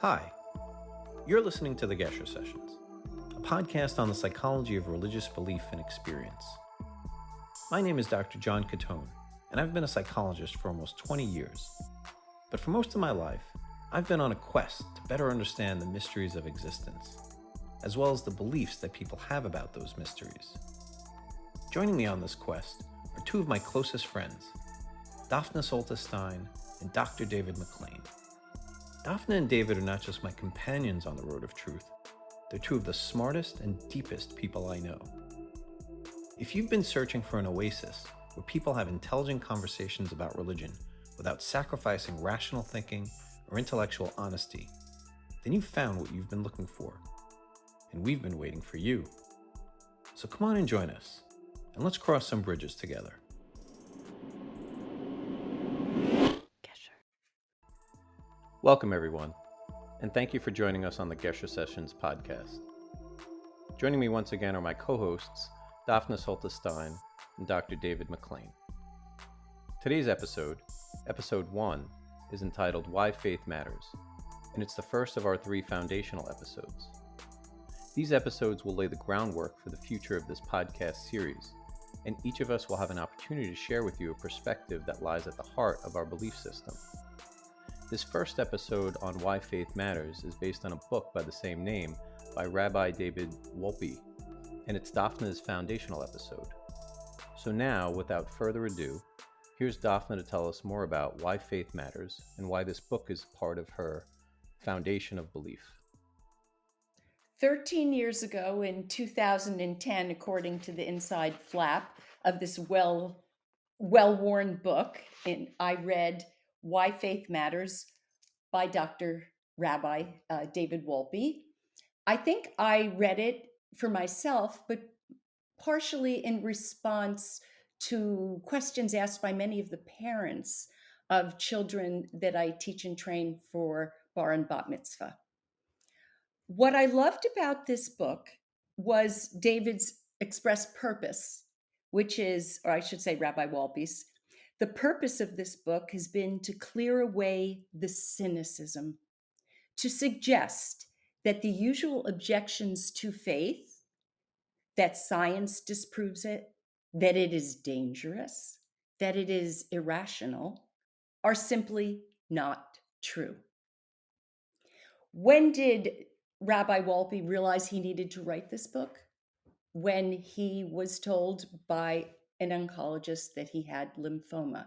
Hi, you're listening to the Gesher Sessions, a podcast on the psychology of religious belief and experience. My name is Dr. John Catone, and I've been a psychologist for almost 20 years. But for most of my life, I've been on a quest to better understand the mysteries of existence, as well as the beliefs that people have about those mysteries. Joining me on this quest are two of my closest friends, Dafna Stein and Dr. David McLean. Dafna and David are not just my companions on the road of truth, they're two of the smartest and deepest people I know. If you've been searching for an oasis where people have intelligent conversations about religion without sacrificing rational thinking or intellectual honesty, then you've found what you've been looking for. And we've been waiting for you. So come on and join us, and let's cross some bridges together. Welcome, everyone, and thank you for joining us on the Gesher Sessions podcast. Joining me once again are my co-hosts, Dafna Stein and Dr. David McLean. Today's episode, Episode 1, is entitled Why Faith Matters, and it's the first of our 3 foundational episodes. These episodes will lay the groundwork for the future of this podcast series, and each of us will have an opportunity to share with you a perspective that lies at the heart of our belief system. This first episode on Why Faith Matters is based on a book by the same name by Rabbi David Wolpe, and it's Dafna's foundational episode. So now, without further ado, here's Dafna to tell us more about why faith matters and why this book is part of her foundation of belief. 13 years ago in 2010, according to the inside flap of this well-worn book, I read Why Faith Matters by Dr. Rabbi David Wolpe. I think I read it for myself, but partially in response to questions asked by many of the parents of children that I teach and train for bar and bat mitzvah. What I loved about this book was David's express purpose, which is, or I should say Rabbi Wolpe's. The purpose of this book has been to clear away the cynicism, to suggest that the usual objections to faith, that science disproves it, that it is dangerous, that it is irrational, are simply not true. When did Rabbi Wolpe realized he needed to write this book? When he was told by an oncologist that he had lymphoma,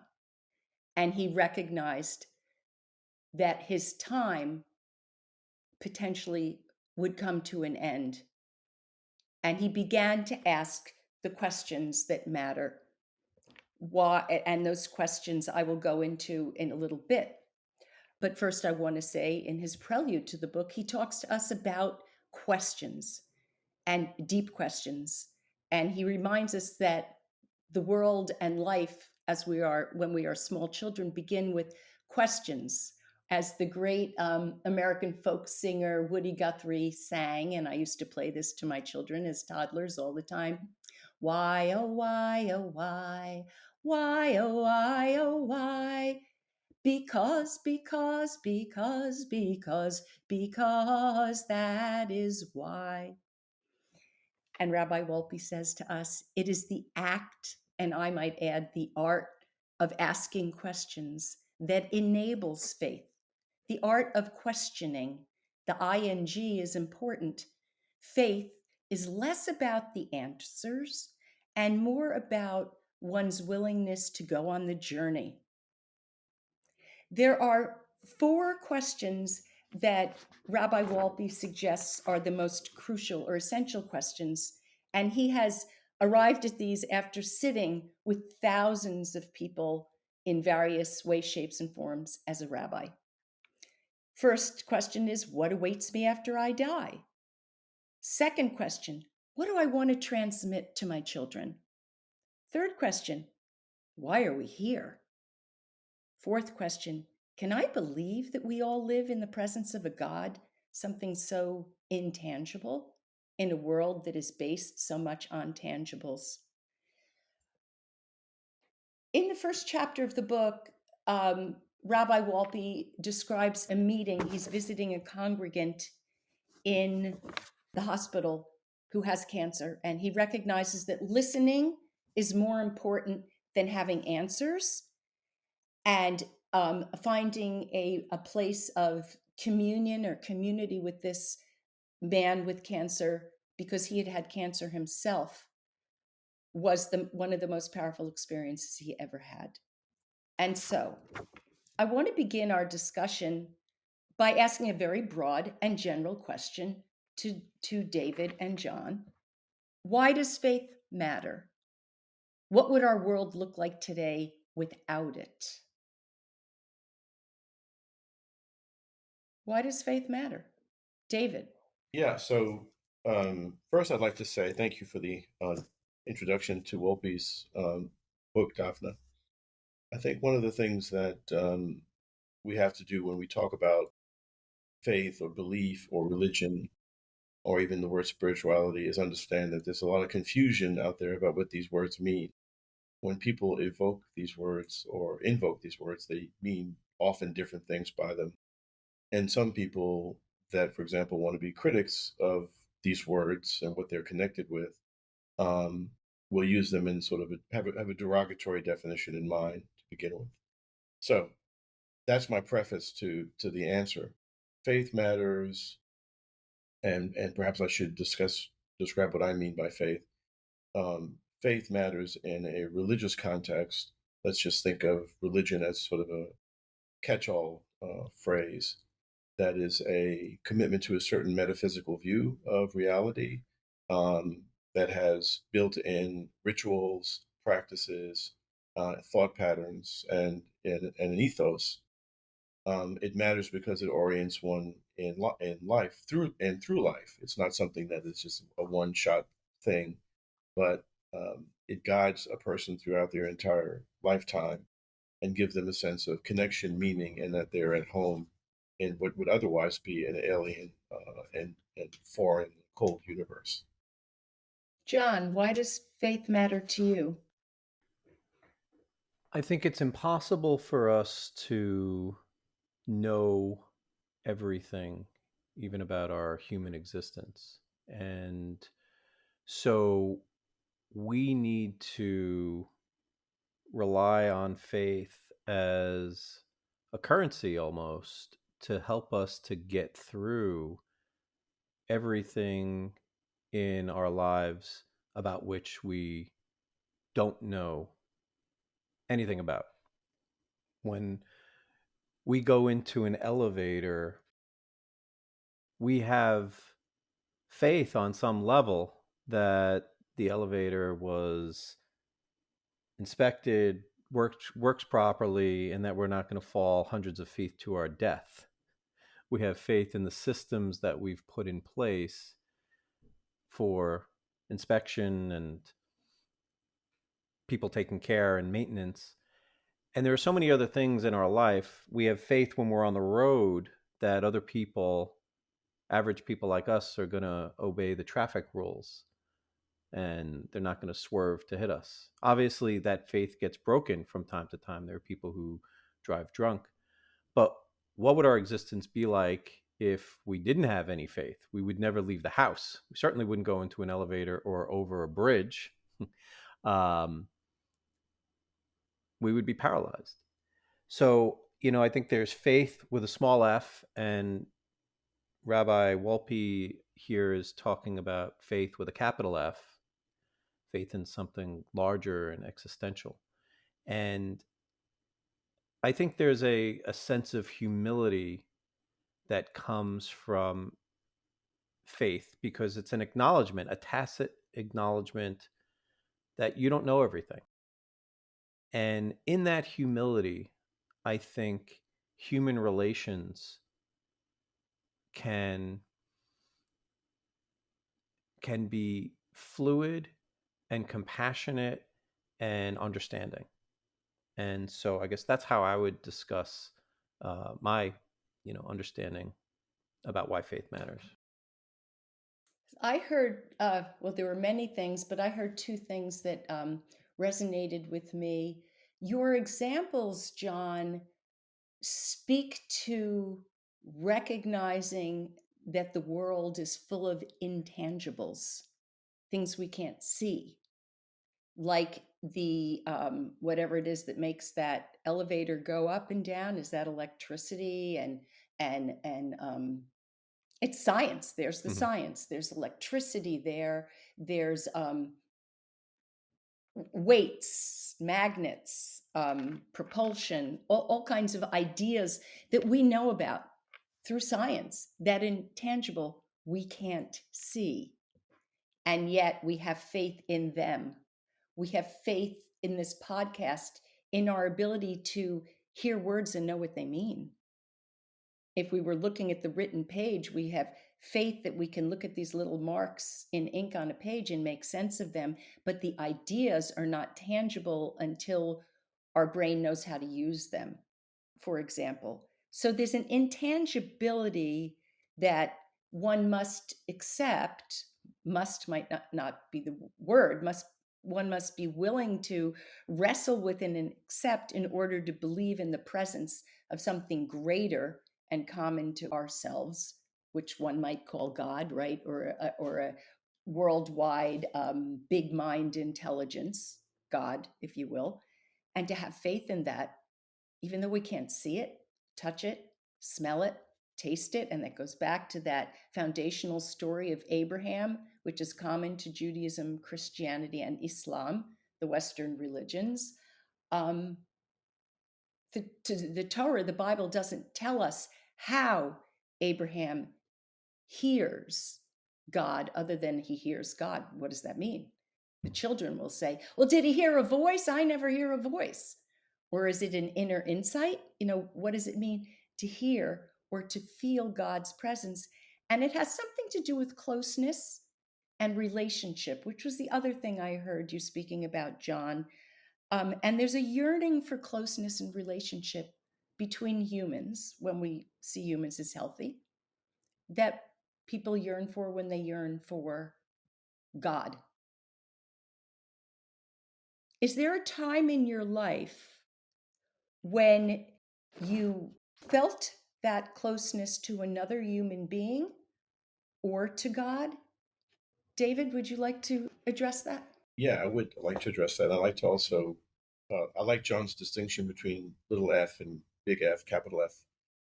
and he recognized that his time potentially would come to an end. And he began to ask the questions that matter. Why? And those questions I will go into in a little bit. But first, I want to say in his prelude to the book, he talks to us about questions and deep questions. And he reminds us that the world and life when we are small children begin with questions. As the great American folk singer Woody Guthrie sang, and I used to play this to my children as toddlers all the time. Why, oh, why, oh, why, oh, why, oh, why? Because that is why. And Rabbi Wolpe says to us, it is the act, and I might add the art, of asking questions that enables faith. The art of questioning, the ing is important. Faith is less about the answers and more about one's willingness to go on the journey. There are 4 questions that Rabbi Wolpe suggests are the most crucial or essential questions, and he has arrived at these after sitting with thousands of people in various ways, shapes, and forms as a rabbi. First question is, what awaits me after I die? Second question, what do I want to transmit to my children? Third question, why are we here? Fourth question, can I believe that we all live in the presence of a God, something so intangible, in a world that is based so much on tangibles? In the first chapter of the book, Rabbi Wolpe describes a meeting. He's visiting a congregant in the hospital who has cancer, and he recognizes that listening is more important than having answers, and finding a place of communion or community with this man with cancer, because he had had cancer himself, was one of the most powerful experiences he ever had. And so I want to begin our discussion by asking a very broad and general question to David and John. Why does faith matter? What would our world look like today without it? Why does faith matter? David. Yeah, so first I'd like to say thank you for the introduction to Wolpe's book, Dafna. I think one of the things that we have to do when we talk about faith or belief or religion or even the word spirituality is understand that there's a lot of confusion out there about what these words mean. When people evoke these words or invoke these words, they mean often different things by them. And some people that, for example, want to be critics of these words and what they're connected with um, will use them in sort of have a derogatory definition in mind to begin with. So that's my preface to the answer. Faith matters, and perhaps I should describe what I mean by faith. Faith matters in a religious context. Let's just think of religion as sort of a catch-all phrase that is a commitment to a certain metaphysical view of reality that has built in rituals, practices, thought patterns, and an ethos. It matters because it orients one in life through life. It's not something that is just a one-shot thing, but it guides a person throughout their entire lifetime and give them a sense of connection, meaning, and that they're at home in what would otherwise be an alien and foreign, cold universe. John, why does faith matter to you? I think it's impossible for us to know everything, even about our human existence. And so we need to rely on faith as a currency almost to help us to get through everything in our lives about which we don't know anything about. When we go into an elevator, we have faith on some level that the elevator was inspected, works properly, and that we're not going to fall hundreds of feet to our death. We have faith in the systems that we've put in place for inspection and people taking care and maintenance. And there are so many other things in our life. We have faith when we're on the road that other people, average people like us, are going to obey the traffic rules and they're not going to swerve to hit us. Obviously, that faith gets broken from time to time. There are people who drive drunk. But what would our existence be like if we didn't have any faith? We would never leave the house. We certainly wouldn't go into an elevator or over a bridge. um, we would be paralyzed. So, I think there's faith with a small f, and Rabbi Wolpe here is talking about faith with a capital F, faith in something larger and existential. And I think there's a sense of humility that comes from faith because it's an acknowledgement, a tacit acknowledgement that you don't know everything. And in that humility, I think human relations can be fluid and compassionate and understanding. And so I guess that's how I would discuss my, understanding about why faith matters. I heard, well, there were many things, but I heard two things that resonated with me. Your examples, John, speak to recognizing that the world is full of intangibles, things we can't see, like the whatever it is that makes that elevator go up and down. Is that electricity? And it's science. There's the Mhm. science. There's electricity there. There's weights, magnets, propulsion, all kinds of ideas that we know about through science, that intangible we can't see. And yet we have faith in them. We have faith in this podcast, in our ability to hear words and know what they mean. If we were looking at the written page, we have faith that we can look at these little marks in ink on a page and make sense of them, but the ideas are not tangible until our brain knows how to use them, for example. So there's an intangibility that one must accept. Must might not be the word. One must be willing to wrestle with and accept in order to believe in the presence of something greater and common to ourselves, which one might call God, right? Or a worldwide big mind intelligence, God, if you will, and to have faith in that, even though we can't see it, touch it, smell it, taste it. And that goes back to that foundational story of Abraham, which is common to Judaism, Christianity, and Islam, the Western religions. Um, the Torah, the Bible, doesn't tell us how Abraham hears God other than he hears God. What does that mean? The children will say, well, did he hear a voice? I never hear a voice. Or is it an inner insight? What does it mean to hear or to feel God's presence? And it has something to do with closeness and relationship, which was the other thing I heard you speaking about, John. And there's a yearning for closeness and relationship between humans when we see humans as healthy, that people yearn for when they yearn for God. Is there a time in your life when you felt that closeness to another human being or to God? David, would you like to address that? Yeah, I would like to address that. I like to also, I like John's distinction between little f and big F, capital F,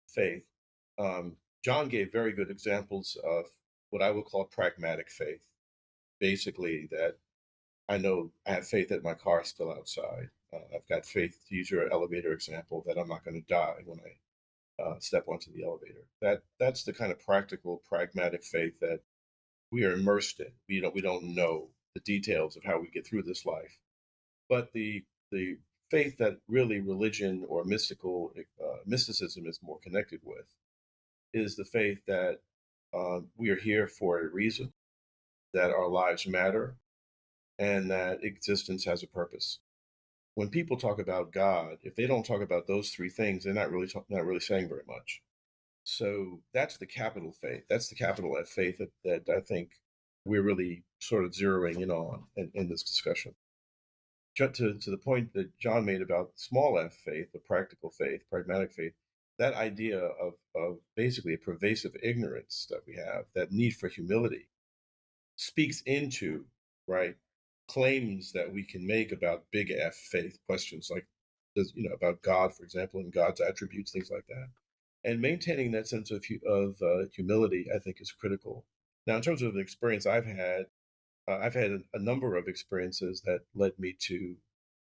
faith. John gave very good examples of what I would call pragmatic faith. Basically, that I know I have faith that my car is still outside. I've got faith, to use your elevator example, that I'm not going to die when I step onto the elevator. That's the kind of practical, pragmatic faith that we are immersed in. We don't know the details of how we get through this life, but the faith that really religion or mysticism is more connected with is the faith that we are here for a reason, that our lives matter, and that existence has a purpose. When people talk about God, if they don't talk about those three things, they're not really saying very much. So that's the capital faith. That's the capital F faith that I think we're really sort of zeroing in on in this discussion. To the point that John made about small f faith, the practical faith, pragmatic faith, that idea of basically a pervasive ignorance that we have, that need for humility, speaks into, right, claims that we can make about big F faith questions like, about God, for example, and God's attributes, things like that. And maintaining that sense of humility, I think, is critical. Now, in terms of the experience I've had a number of experiences that led me to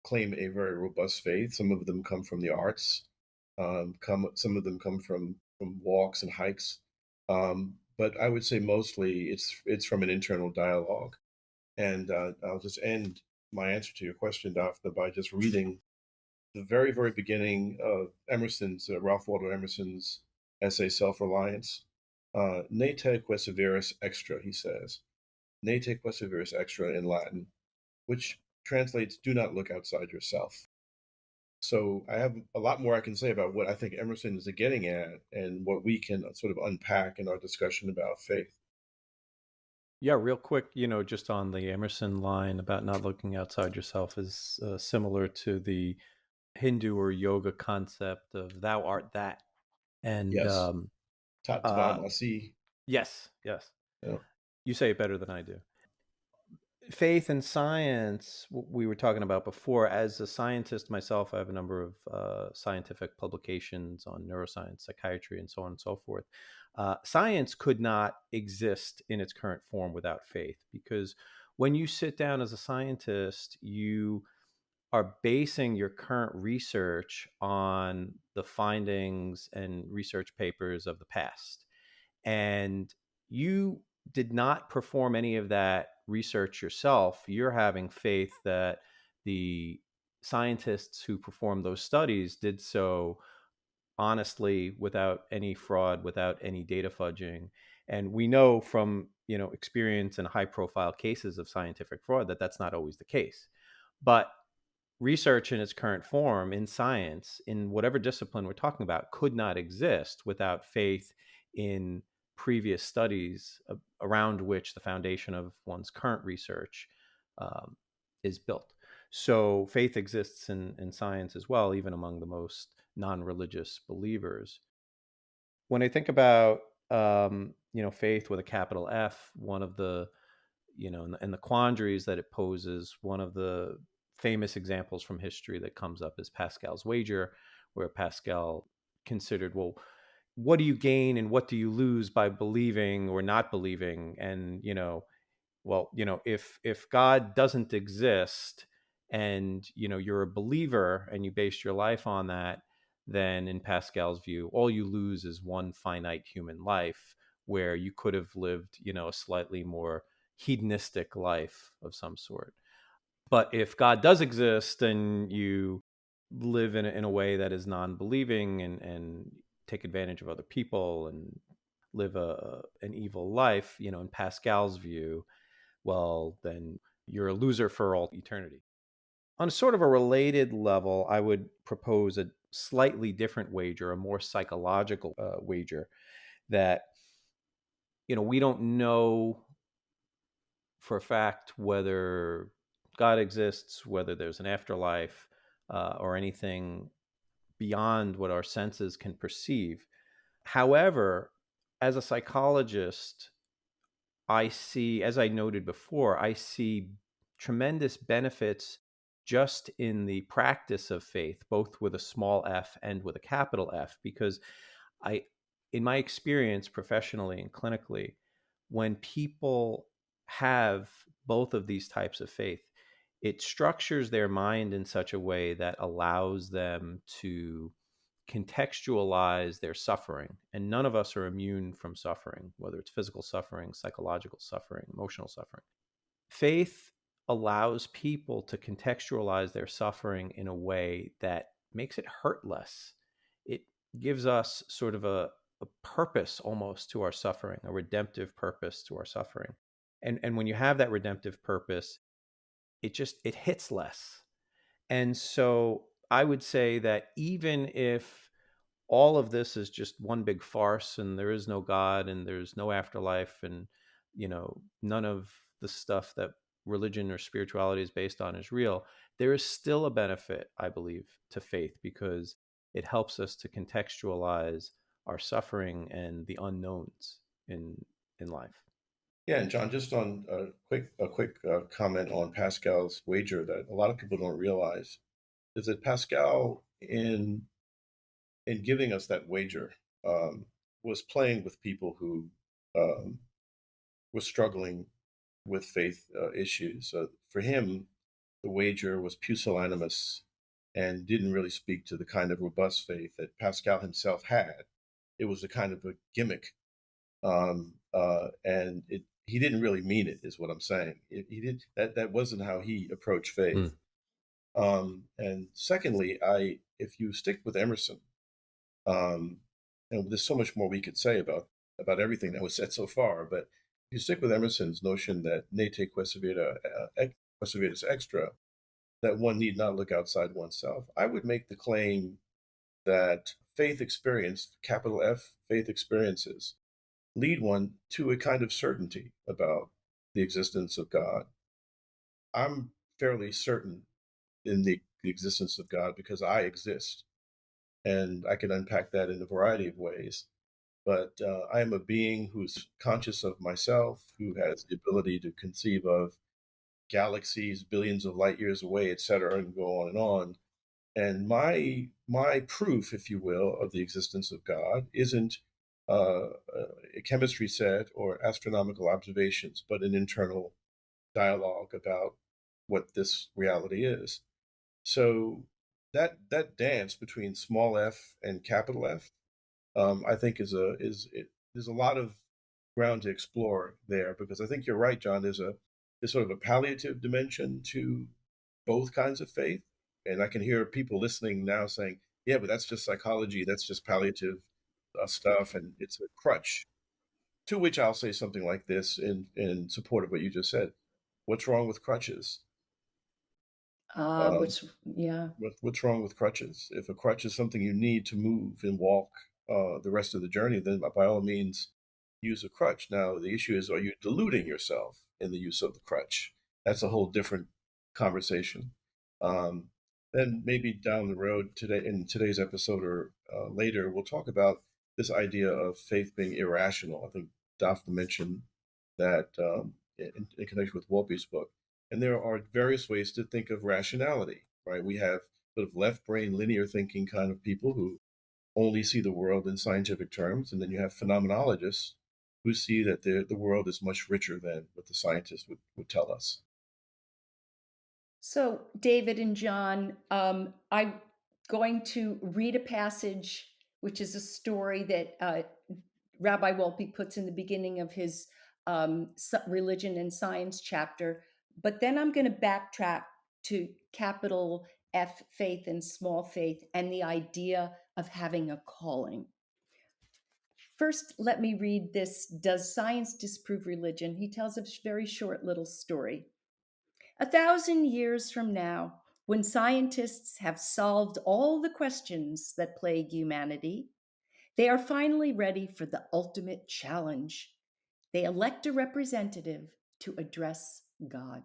claim a very robust faith. Some of them come from the arts. Some of them come from walks and hikes. But I would say mostly it's from an internal dialogue. And I'll just end my answer to your question, Dafna, by just reading the very, very beginning of Ralph Waldo Emerson's essay, Self-Reliance. Ne te quesaveris extra, he says. Ne te quesaveris extra in Latin, which translates, do not look outside yourself. So I have a lot more I can say about what I think Emerson is getting at and what we can sort of unpack in our discussion about faith. Yeah, real quick, just on the Emerson line about not looking outside yourself is similar to the Hindu or yoga concept of thou art that. And Yes. Tat uh, Tvam Asi. yes, yes, Yeah. you say it better than I do. Faith and science, we were talking about before. As a scientist myself, I have a number of scientific publications on neuroscience, psychiatry, and so on and so forth. Science could not exist in its current form without faith, because when you sit down as a scientist, you are basing your current research on the findings and research papers of the past. And you did not perform any of that research yourself. You're having faith that the scientists who performed those studies did so honestly, without any fraud, without any data fudging. And we know from experience in high profile cases of scientific fraud that that's not always the case. But research in its current form in science, in whatever discipline we're talking about, could not exist without faith in previous studies around which the foundation of one's current research um, is built. So faith exists in science as well, even among the most non-religious believers. When I think about faith with a capital F, one of the and the quandaries that it poses, one of the famous examples from history that comes up is Pascal's wager, where Pascal considered, well, what do you gain and what do you lose by believing or not believing? And well, if God doesn't exist and you're a believer and you base your life on that, then in Pascal's view, all you lose is one finite human life where you could have lived, a slightly more hedonistic life of some sort. But if God does exist and you live in a way that is non-believing and take advantage of other people and live an evil life, in Pascal's view, well, then you're a loser for all eternity. On sort of a related level, I would propose a slightly different wager, a more psychological wager that, we don't know for a fact whether God exists, whether there's an afterlife, or anything beyond what our senses can perceive. However, as a psychologist, I see, as I noted before, I see tremendous benefits just in the practice of faith, both with a small f and with a capital F, because I, in my experience professionally and clinically, when people have both of these types of faith, it structures their mind in such a way that allows them to contextualize their suffering. And none of us are immune from suffering, whether it's physical suffering, psychological suffering, emotional suffering. Faith allows people to contextualize their suffering in a way that makes it hurt less. It gives us sort of a purpose almost to our suffering, a redemptive purpose to our suffering. And when you have that redemptive purpose, it hits less. And so I would say that even if all of this is just one big farce and there is no God and there's no afterlife and none of the stuff that religion or spirituality is based on is real, there is still a benefit, I believe, to faith, because it helps us to contextualize our suffering and the unknowns in life. Yeah, and John, just on a quick comment on Pascal's wager that a lot of people don't realize is that Pascal, in giving us that wager, um, was playing with people who um, were struggling with faith issues. For him, the wager was pusillanimous and didn't really speak to the kind of robust faith that Pascal himself had. It was a kind of a gimmick, and he didn't really mean it, is what I'm saying. He did that wasn't how he approached Mm. faith. And secondly, if you stick with Emerson, um, and there's so much more we could say about everything that was said so far, but if you stick with Emerson's notion that ne te quaesivitas extra, that one need not look outside oneself, I would make the claim that faith experience, capital F, faith experiences, lead one to a kind of certainty about the existence of God. I'm fairly certain in the the existence of God because I exist. And I can unpack that in a variety of ways. But I am a being who's conscious of myself, who has the ability to conceive of galaxies billions of light years away, et cetera, and go on and on. And my proof, if you will, of the existence of God isn't a chemistry set or astronomical observations, but an internal dialogue about what this reality is. So that dance between small f and capital F, I think there's a lot of ground to explore there, because I think you're right, John. There's sort of a palliative dimension to both kinds of faith, and I can hear people listening now saying, "Yeah, but that's just psychology. That's just palliative stuff, and it's a crutch." To which I'll say something like this in support of what you just said. What's wrong with crutches? Um, Yeah. what's wrong with crutches? If a crutch is something you need to move and walk the rest of the journey, then by all means use a crutch. Now the issue is, are you deluding yourself in the use of the crutch? That's a whole different conversation. Um, then maybe down the road today, in today's episode or later, we'll talk about this idea of faith being irrational. I think Dafna mentioned that in connection with Wolpe's book. And there are various ways to think of rationality, right? We have sort of left brain linear thinking kind of people who only see the world in scientific terms. And then you have phenomenologists who see that the world is much richer than what the scientists would tell us. So, David and John, I'm going to read a passage, which is a story that Rabbi Wolpe puts in the beginning of his religion and science chapter. But then I'm going to backtrack to capital F faith and small faith and the idea of having a calling. First, let me read this. Does science disprove religion? He tells a very short little story. 1,000 years from now, when scientists have solved all the questions that plague humanity, they are finally ready for the ultimate challenge. They elect a representative to address God.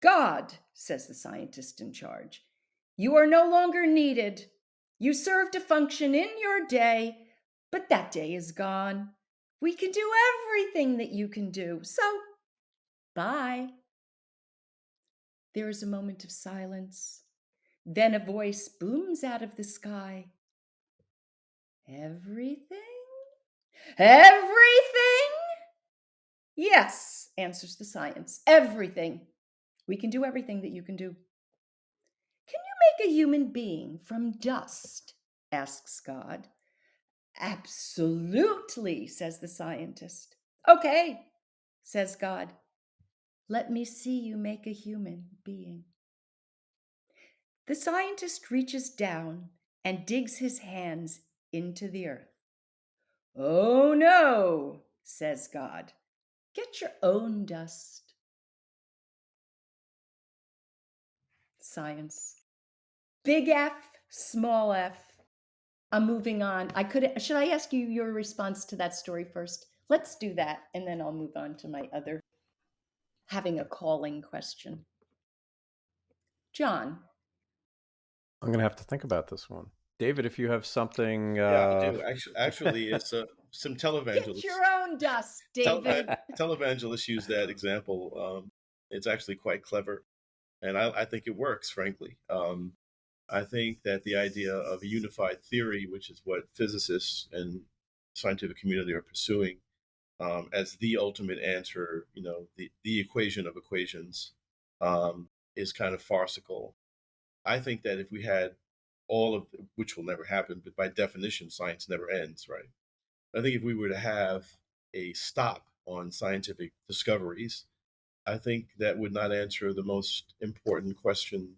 God, says the scientist in charge, you are no longer needed. You serve to function in your day, but that day is gone. We can do everything that you can do, so bye. There is a moment of silence. Then a voice booms out of the sky. Everything? Everything? Yes, answers the science. Everything. We can do everything that you can do. Can you make a human being from dust? Asks God. Absolutely, says the scientist. Okay, says God. Let me see you make a human being. The scientist reaches down and digs his hands into the earth. Oh no, says God. Get your own dust. Science. Big F, small f. I'm moving on. Should I ask you your response to that story first? Let's do that, and then I'll move on to my other having a calling question. John. I'm going to have to think about this one. David, if you have something. Yeah, I do. Actually, it's some Get your televangelists. own dust, David. Televangelists use that example. It's actually quite clever, and I think it works, frankly. I think that the idea of a unified theory, which is what physicists and scientific community are pursuing as the ultimate answer, the equation of equations, is kind of farcical. I think that if we had all of, which will never happen, but by definition, science never ends, right? I think if we were to have a stop on scientific discoveries, I think that would not answer the most important question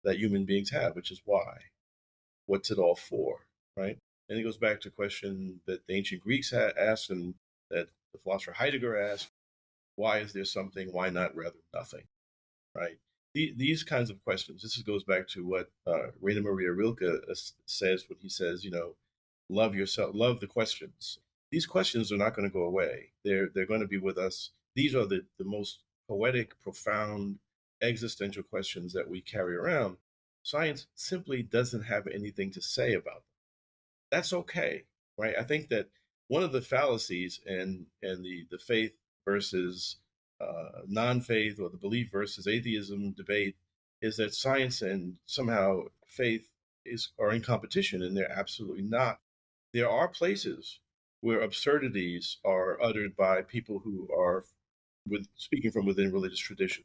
that human beings have, which is why. What's it all for, right? And it goes back to a question that the ancient Greeks asked and that the philosopher Heidegger asked: why is there something? Why not rather nothing, right? These kinds of questions. This goes back to what Rainer Maria Rilke says when he says, love yourself, love the questions. These questions are not going to go away. They're going to be with us. These are the most poetic, profound, existential questions that we carry around, science simply doesn't have anything to say about them. That's okay, right? I think that one of the fallacies in the faith versus non-faith, or the belief versus atheism debate, is that science and somehow faith are in competition, and they're absolutely not. There are places where absurdities are uttered by people who are speaking from within religious tradition.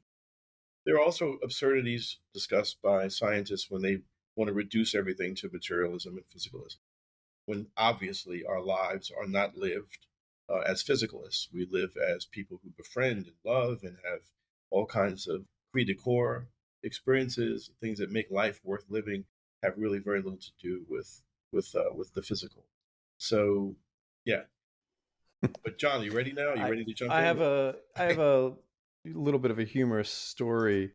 There are also absurdities discussed by scientists when they want to reduce everything to materialism and physicalism, when obviously our lives are not lived as physicalists. We live as people who befriend and love and have all kinds of cri de corps experiences, things that make life worth living, have really very little to do with the physical. So, yeah. But John, are you ready now? Are you I ready to jump I in? have a little bit of a humorous story.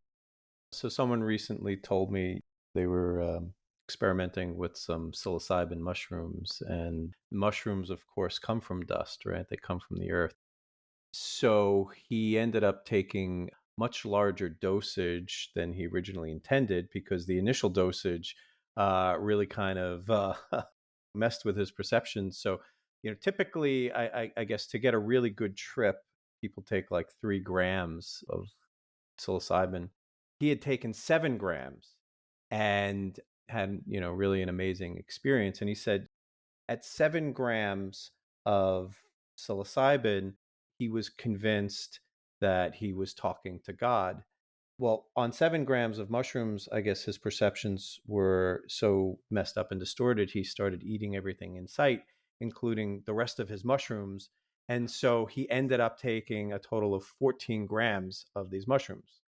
So someone recently told me they were experimenting with some psilocybin mushrooms, and mushrooms, of course, come from dust, right? They come from the earth. So he ended up taking much larger dosage than he originally intended, because the initial dosage really kind of messed with his perception. So, typically, I guess to get a really good trip, people take like 3 grams of psilocybin. He had taken 7 grams and had, really an amazing experience. And he said at 7 grams of psilocybin, he was convinced that he was talking to God. Well, on 7 grams of mushrooms, I guess his perceptions were so messed up and distorted, he started eating everything in sight, including the rest of his mushrooms. And so he ended up taking a total of 14 grams of these mushrooms.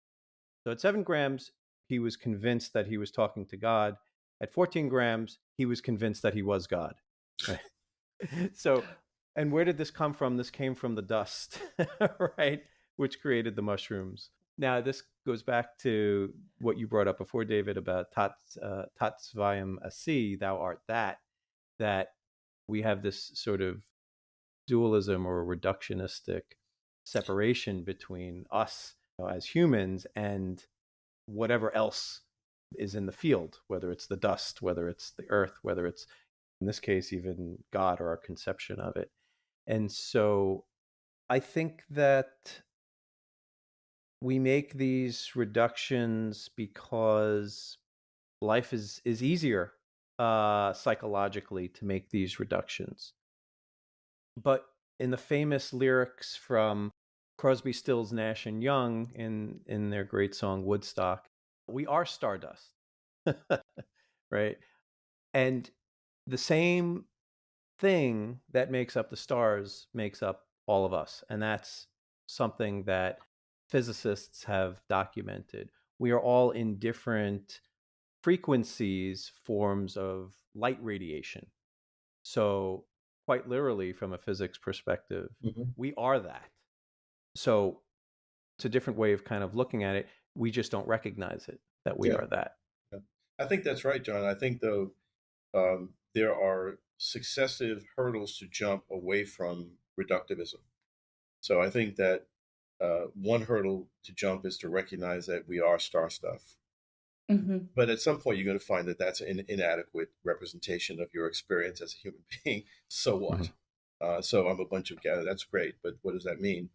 So at 7 grams, he was convinced that he was talking to God. At 14 grams, he was convinced that he was God. Right? So, and where did this come from? This came from the dust, right? Which created the mushrooms. Now, this goes back to what you brought up before, David, about tats vayam asi, thou art that we have this sort of dualism or reductionistic separation between us, as humans, and whatever else is in the field, whether it's the dust, whether it's the earth, whether it's, in this case, even God or our conception of it. And so I think that we make these reductions because life is easier psychologically to make these reductions. But in the famous lyrics from Crosby, Stills, Nash and Young in their great song Woodstock, we are stardust, right? And the same thing that makes up the stars makes up all of us. And that's something that physicists have documented. We are all in different frequencies, forms of light radiation. So, quite literally, from a physics perspective, we are that. So, it's a different way of kind of looking at it. We just don't recognize it, that we Yeah. are that. Yeah. I think that's right, John. I think, though, there are successive hurdles to jump away from reductivism. So I think that one hurdle to jump is to recognize that we are star stuff. Mm-hmm. But at some point, you're going to find that that's an inadequate representation of your experience as a human being. So what? So I'm a bunch of gather. That's great, but what does that mean?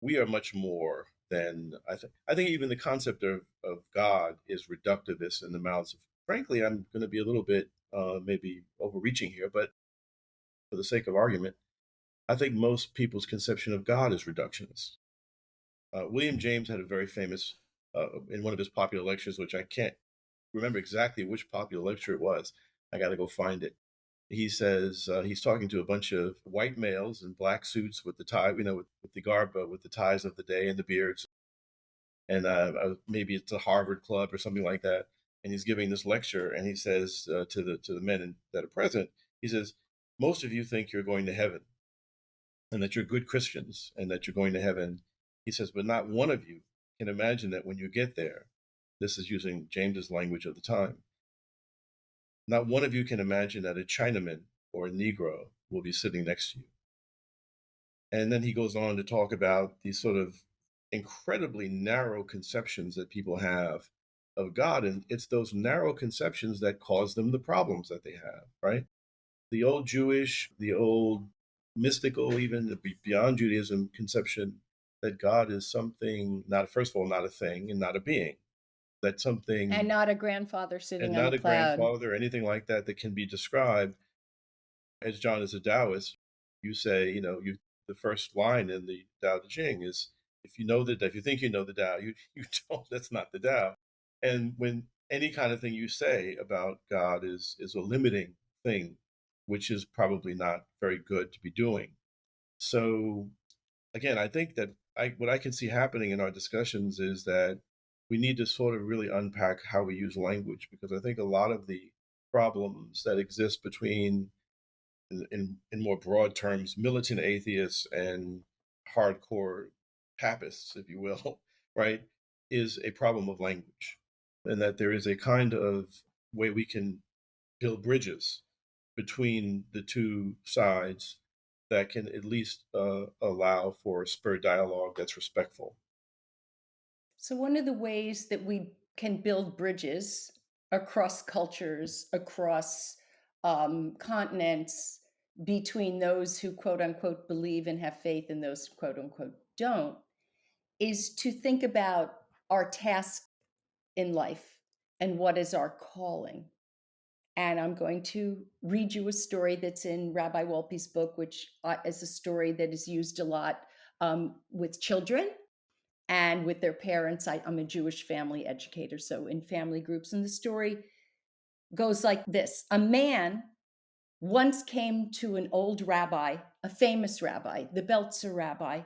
We are much more than I think. I think even the concept of God is reductivist in the mouths of. Frankly, I'm going to be a little bit maybe overreaching here, but for the sake of argument, I think most people's conception of God is reductionist. William James had a very famous, in one of his popular lectures, which I can't remember exactly which popular lecture it was. I got to go find it. He says he's talking to a bunch of white males in black suits with the tie, with the garb, with the ties of the day and the beards, and maybe it's a Harvard club or something like that. And he's giving this lecture, and he says to the men that are present, he says, "Most of you think you're going to heaven, and that you're good Christians, and that you're going to heaven." He says, "But not one of you can imagine that when you get there." This is using James's language of the time. Not one of you can imagine that a Chinaman or a Negro will be sitting next to you. And then he goes on to talk about these sort of incredibly narrow conceptions that people have of God. And it's those narrow conceptions that cause them the problems that they have, right? The old Jewish, the old mystical, even beyond Judaism conception that God is something, not, first of all, not a thing and not a being, that And something, not a grandfather and sitting on a not a cloud. grandfather or anything like that that can be described. As John is a Taoist, you say, the first line in the Tao Te Ching is, if you think you know the Tao, you don't, that's not the Tao. And when any kind of thing you say about God is a limiting thing, which is probably not very good to be doing. So again, I think that what I can see happening in our discussions is that we need to sort of really unpack how we use language, because I think a lot of the problems that exist between, in more broad terms, militant atheists and hardcore papists, if you will, right, is a problem of language. And that there is a kind of way we can build bridges between the two sides that can at least allow for spur dialogue that's respectful. So, one of the ways that we can build bridges across cultures, across continents, between those who quote unquote believe and have faith and those who quote unquote don't, is to think about our task in life and what is our calling. And I'm going to read you a story that's in Rabbi Wolpe's book, which is a story that is used a lot with children and with their parents. I'm a Jewish family educator, so in family groups. And the story goes like this: a man once came to an old rabbi, a famous rabbi, the Belzer rabbi,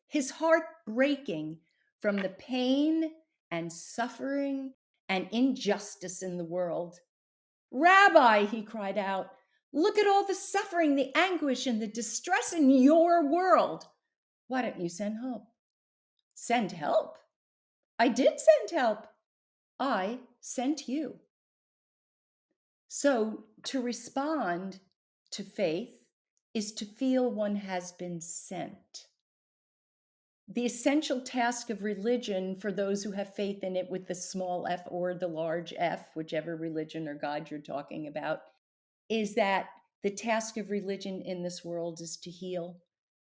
his heart breaking from the pain and suffering and injustice in the world. Rabbi, he cried out, look at all the suffering, the anguish, and the distress in your world. Why don't you send help? Send help? I did send help. I sent you. So to respond to faith is to feel one has been sent. The essential task of religion for those who have faith in it with the small f or the large f, whichever religion or God you're talking about, is that the task of religion in this world is to heal,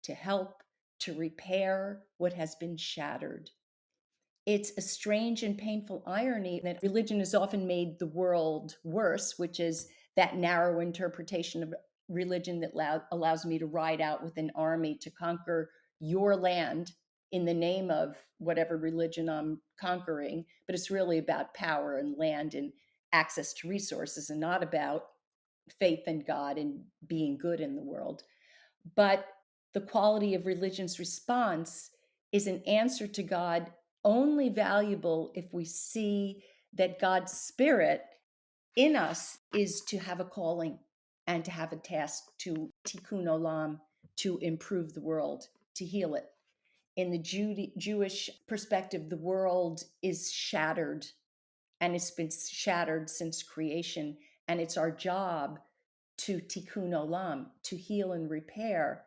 to help, to repair what has been shattered. It's a strange and painful irony that religion has often made the world worse, which is that narrow interpretation of religion that allows me to ride out with an army to conquer your land in the name of whatever religion I'm conquering. But it's really about power and land and access to resources, and not about faith in God and being good in the world. But the quality of religion's response is an answer to God only valuable if we see that God's spirit in us is to have a calling and to have a task to tikkun olam, to improve the world, to heal it. In the Jewish perspective, the world is shattered, and it's been shattered since creation. And it's our job to tikkun olam, to heal and repair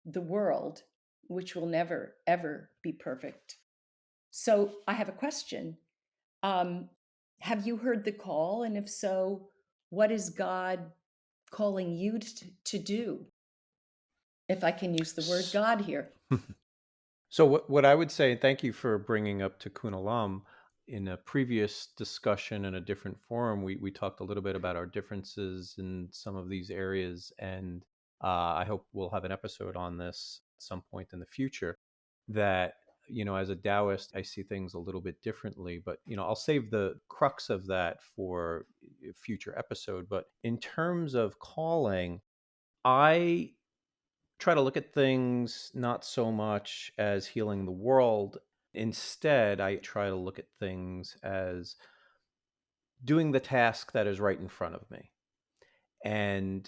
the world, which will never, ever be perfect. So I have a question. Have you heard the call? And if so, what is God calling you to do? If I can use the word God here. So what I would say, and thank you for bringing up Tikkun Olam. In a previous discussion in a different forum, we talked a little bit about our differences in some of these areas, and I hope we'll have an episode on this at some point in the future. That, as a Taoist, I see things a little bit differently, but I'll save the crux of that for a future episode. But in terms of calling, I try to look at things not so much as healing the world. Instead, I try to look at things as doing the task that is right in front of me. And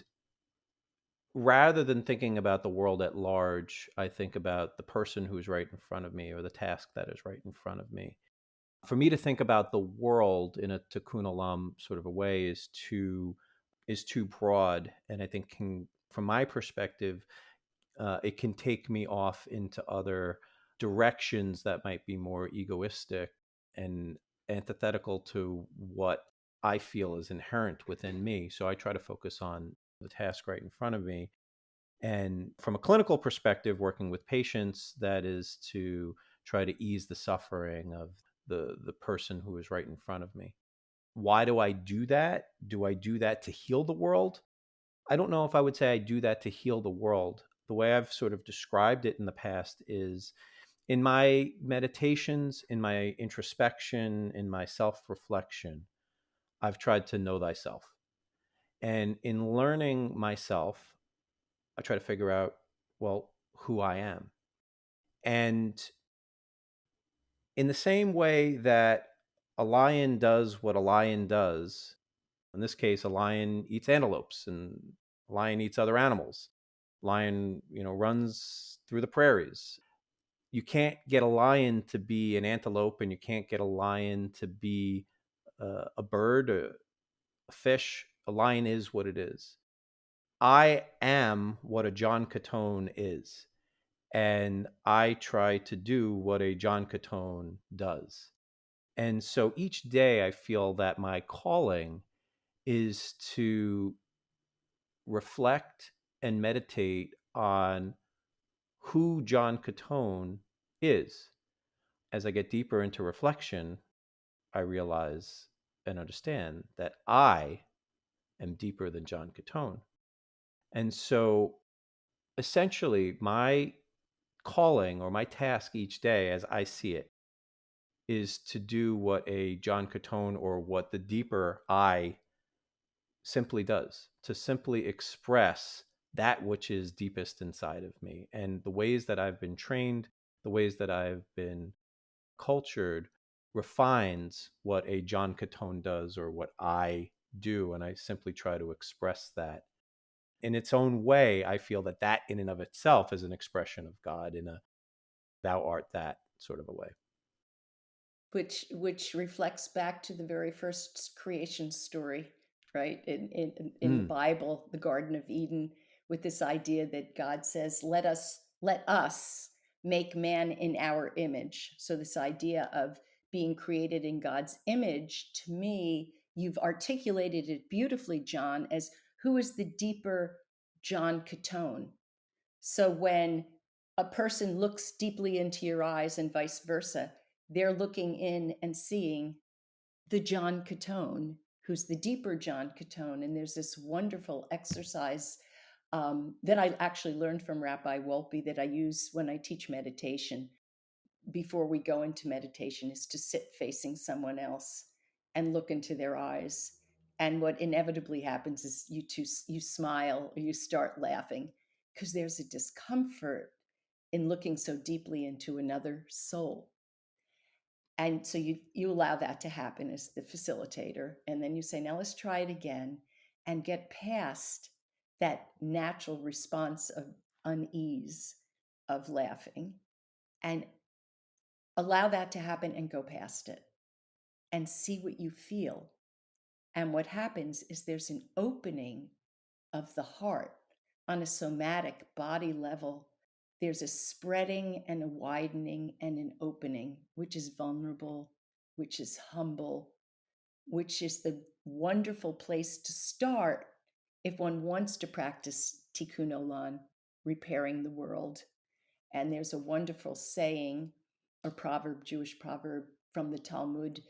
rather than thinking about the world at large, I think about the person who's right in front of me, or the task that is right in front of me. For me to think about the world in a tikkun olam sort of a way is too broad, and I think from my perspective, it can take me off into other directions that might be more egoistic and antithetical to what I feel is inherent within me. So I try to focus on the task right in front of me. And from a clinical perspective, working with patients, that is to try to ease the suffering of the person who is right in front of me. Why do I do that? Do I do that to heal the world? I don't know if I would say I do that to heal the world. The way I've sort of described it in the past is in my meditations, in my introspection, in my self reflection, I've tried to know thyself. And in learning myself, I try to figure out, well, who I am. And in the same way that a lion does what a lion does, in this case, a lion eats antelopes and a lion eats other animals. Lion, runs through the prairies. You can't get a lion to be an antelope, and you can't get a lion to be a bird, a fish. A lion is what it is. I am what a John Catone is, and I try to do what a John Catone does. And so each day I feel that my calling is to reflect and meditate on who John Catone is. As I get deeper into reflection, I realize and understand that I am deeper than John Catone. And so essentially, my calling or my task each day, as I see it, is to do what a John Catone or what the deeper I simply does, to simply express that which is deepest inside of me. And the ways that I've been trained, the ways that I've been cultured refines what a John Catone does or what I do. And I simply try to express that in its own way. I feel that that in and of itself is an expression of God in a thou art that sort of a way. Which reflects back to the very first creation story, right? In the Mm, Bible, the Garden of Eden, with this idea that God says, let us make man in our image. So this idea of being created in God's image, to me, you've articulated it beautifully, John, as who is the deeper John Catone. So when a person looks deeply into your eyes and vice versa, they're looking in and seeing the John Catone, who's the deeper John Catone. And there's this wonderful exercise that I actually learned from Rabbi Wolpe that I use when I teach meditation before we go into meditation, is to sit facing someone else and look into their eyes. And what inevitably happens is you smile or you start laughing because there's a discomfort in looking so deeply into another soul. And so you allow that to happen as the facilitator, and then you say, now let's try it again, and get past that natural response of unease, of laughing, and allow that to happen and go past it and see what you feel. And what happens is there's an opening of the heart on a somatic body level. There's a spreading and a widening and an opening, which is vulnerable, which is humble, which is the wonderful place to start if one wants to practice tikkun olam, repairing the world. And there's a wonderful saying, a proverb, Jewish proverb from the Talmud: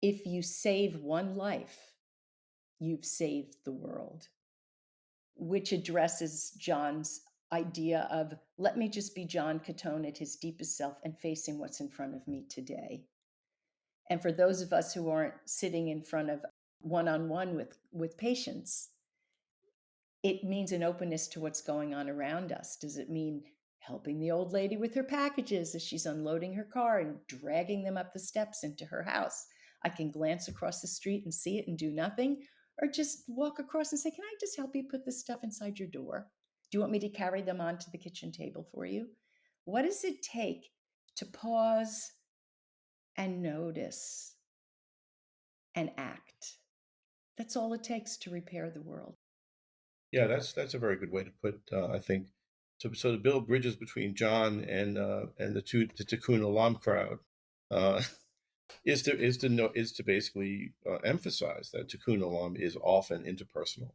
if you save one life, you've saved the world, which addresses John's idea of let me just be John Catone at his deepest self and facing what's in front of me today. And for those of us who aren't sitting in front of one-on-one with patients, it means an openness to what's going on around us. Does it mean helping the old lady with her packages as she's unloading her car and dragging them up the steps into her house? I can glance across the street and see it and do nothing, or just walk across and say, can I just help you put this stuff inside your door? Do you want me to carry them onto the kitchen table for you? What does it take to pause and notice and act? That's all it takes to repair the world. Yeah, that's a very good way to put. I think to build bridges between John and the Tikkun Olam crowd uh, is to basically emphasize that Tikkun Olam is often interpersonal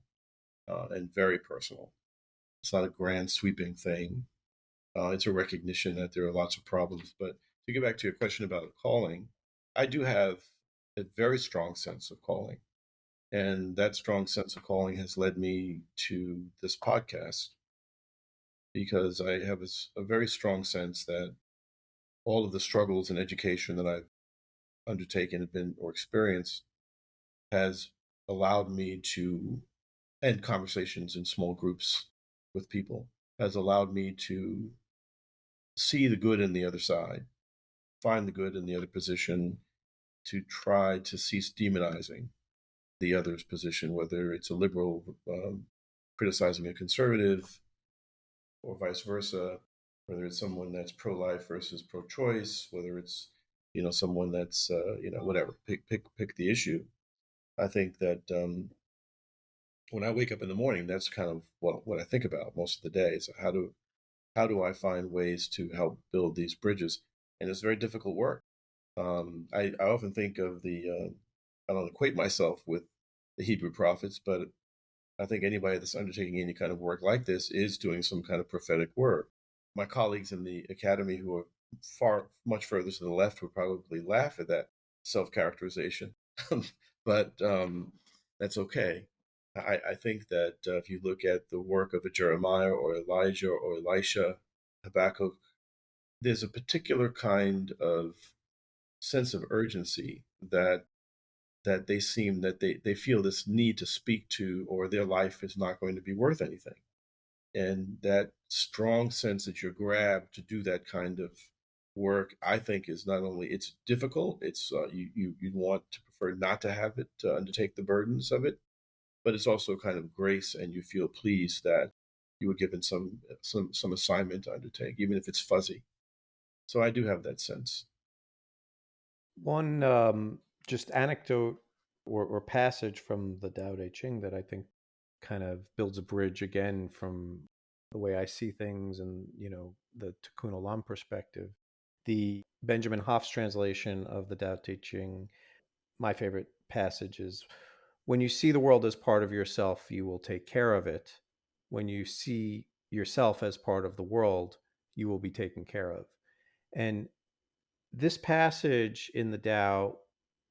and very personal. It's not a grand sweeping thing. It's a recognition that there are lots of problems. But to get back to your question about calling, I do have a very strong sense of calling. And that strong sense of calling has led me to this podcast because I have a very strong sense that all of the struggles in education that I've undertaken have been or experienced has allowed me to end conversations in small groups with people, has allowed me to see the good in the other side, find the good in the other position, to try to cease demonizing the other's position, whether it's a liberal criticizing a conservative or vice versa, whether it's someone that's pro-life versus pro-choice, whether it's someone that's whatever, pick the issue. I think that when I wake up in the morning, that's kind of what I think about most of the day. Is how do I find ways to help build these bridges? And it's very difficult work. I often think of I don't equate myself with the Hebrew prophets, but I think anybody that's undertaking any kind of work like this is doing some kind of prophetic work. My colleagues in the academy who are much further to the left would probably laugh at that self-characterization, but that's okay. I think that if you look at the work of a Jeremiah or Elijah or Elisha, Habakkuk, there's a particular kind of sense of urgency that they seem that they feel this need to speak to, or their life is not going to be worth anything. And that strong sense that you're grabbed to do that kind of work, I think, is not only it's difficult, it's you want to prefer not to have it undertake the burdens of it, but it's also kind of grace, and you feel pleased that you were given some assignment to undertake, even if it's fuzzy. So I do have that sense. One just anecdote or passage from the Tao Te Ching that I think kind of builds a bridge again from the way I see things and, the Tikkun Olam perspective. The Benjamin Hoff's translation of the Tao Te Ching, my favorite passage is, when you see the world as part of yourself, you will take care of it. When you see yourself as part of the world, you will be taken care of. And this passage in the Tao,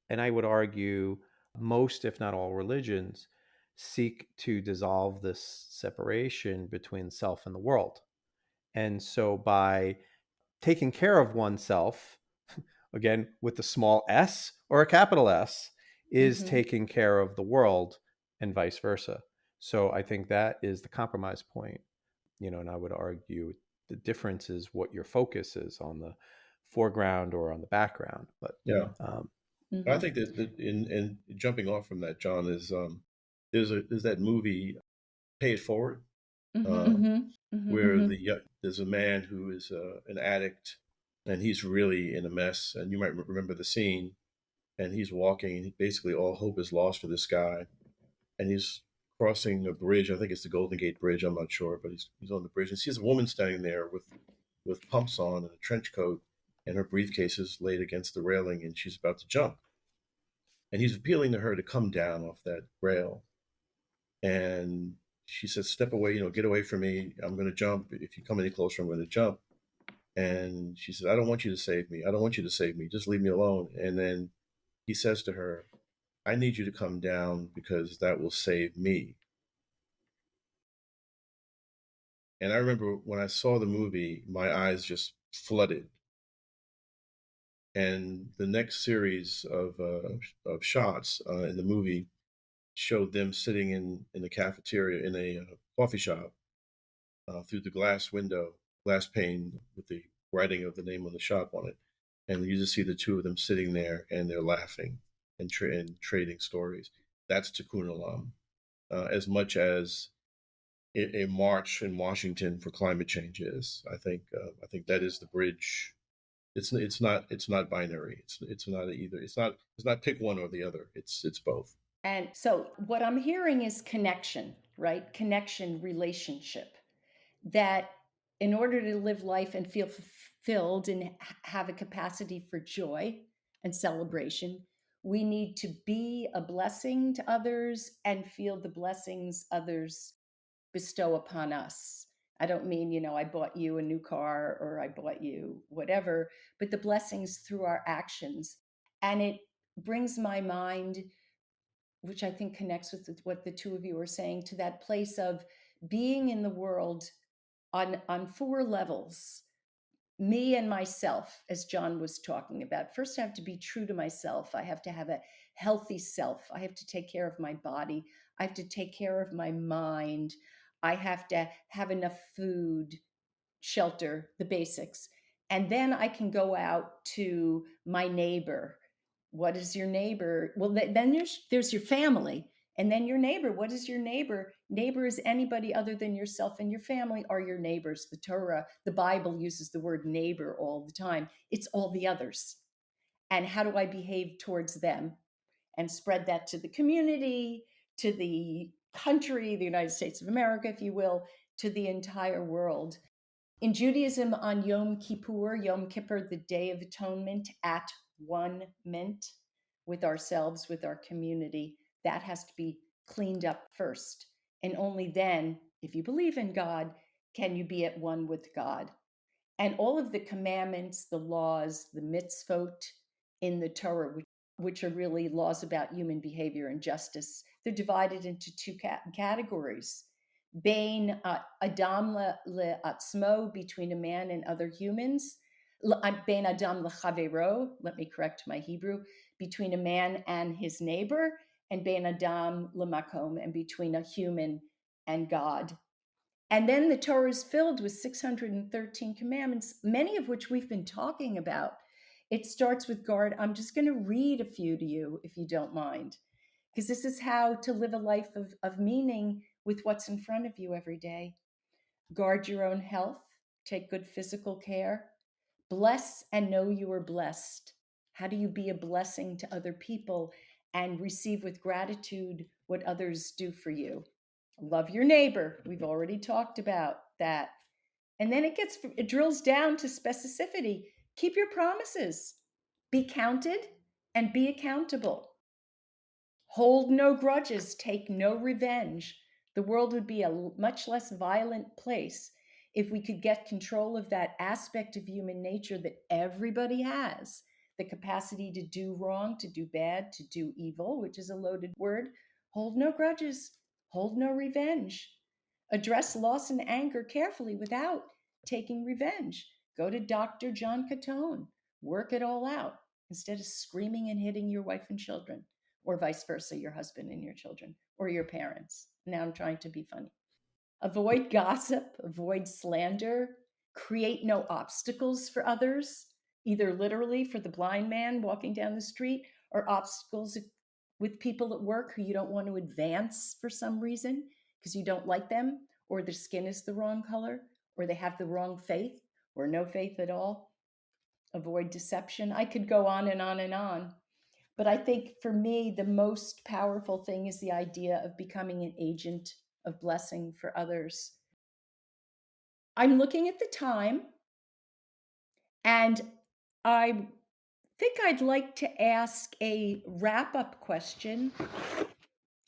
and I would argue most, if not all, religions seek to dissolve this separation between self and the world. And so by taking care of oneself, again, with a small s or a capital S, is taking care of the world and vice versa. So I think that is the compromise point, and I would argue the difference is what your focus is on the foreground or on the background. But Yeah, um, I think that in jumping off from that, John, is there's that movie Pay It Forward, um, where there's a man who is an addict, and he's really in a mess, and you might remember the scene, and he's walking, and basically all hope is lost for this guy, and he's crossing a bridge. I think it's the Golden Gate Bridge. I'm not sure, but he's on the bridge and sees a woman standing there with pumps on and a trench coat, and her briefcase is laid against the railing, and she's about to jump, and he's appealing to her to come down off that rail, and she says, "Step away, get away from me. I'm going to jump. If you come any closer, I'm going to jump." And she said, "I don't want you to save me. I don't want you to save me. Just leave me alone." And then he says to her, "I need you to come down because that will save me." And I remember when I saw the movie, my eyes just flooded. And the next series of shots in the movie showed them sitting in the cafeteria in a coffee shop through the glass pane with the writing of the name of the shop on it. And you just see the two of them sitting there and they're laughing and trading stories. That's Tikkun Olam. As much as a march in Washington for climate change is, I think that is the bridge. It's not binary. It's not either. It's not pick one or the other. It's both. And so what I'm hearing is connection, right? Connection, relationship. That in order to live life and feel fulfilled and have a capacity for joy and celebration, we need to be a blessing to others and feel the blessings others bestow upon us. I don't mean, I bought you a new car or I bought you whatever, but the blessings through our actions. And it brings my mind, which I think connects with what the two of you are saying, to that place of being in the world on four levels. Me and myself, as John was talking about. First, I have to be true to myself. I have to have a healthy self. I have to take care of my body. I have to take care of my mind. I have to have enough food, shelter, the basics. And then I can go out to my neighbor. What is your neighbor? Well, then there's your family. And then your neighbor. What is your neighbor? Neighbor is anybody other than yourself and your family are your neighbors. The Torah, the Bible uses the word neighbor all the time. It's all the others. And how do I behave towards them? And spread that to the community, to the country, the United States of America, if you will, to the entire world. In Judaism, on Yom Kippur, the Day of Atonement, at one mint with ourselves, with our community, that has to be cleaned up first. And only then, if you believe in God, can you be at one with God. And all of the commandments, the laws, the mitzvot in the Torah, which are really laws about human behavior and justice, they're divided into two categories. Bein Adam le'atzmo, between a man and other humans. Bein Adam le'chavero, let me correct my Hebrew, between a man and his neighbor, and Bein Adam le'makom, and between a human and God. And then the Torah is filled with 613 commandments, many of which we've been talking about. It starts with guard. I'm just going to read a few to you, if you don't mind, because this is how to live a life of meaning with what's in front of you every day. Guard your own health. Take good physical care. Bless and know you are blessed. How do you be a blessing to other people and receive with gratitude what others do for you? Love your neighbor. We've already talked about that. And then it drills down to specificity. Keep your promises. Be counted and be accountable. Hold no grudges. Take no revenge. The world would be a much less violent place if we could get control of that aspect of human nature that everybody has, the capacity to do wrong, to do bad, to do evil, which is a loaded word. Hold no grudges. Hold no revenge. Address loss and anger carefully without taking revenge. Go to Dr. John Catone. Work it all out instead of screaming and hitting your wife and children, or vice versa, your husband and your children, or your parents. Now I'm trying to be funny. Avoid gossip, avoid slander, create no obstacles for others, either literally for the blind man walking down the street or obstacles with people at work who you don't want to advance for some reason because you don't like them, or their skin is the wrong color, or they have the wrong faith, or no faith at all. Avoid deception. I could go on and on and on. But I think for me, the most powerful thing is the idea of becoming an agent of blessing for others. I'm looking at the time, and I think I'd like to ask a wrap-up question.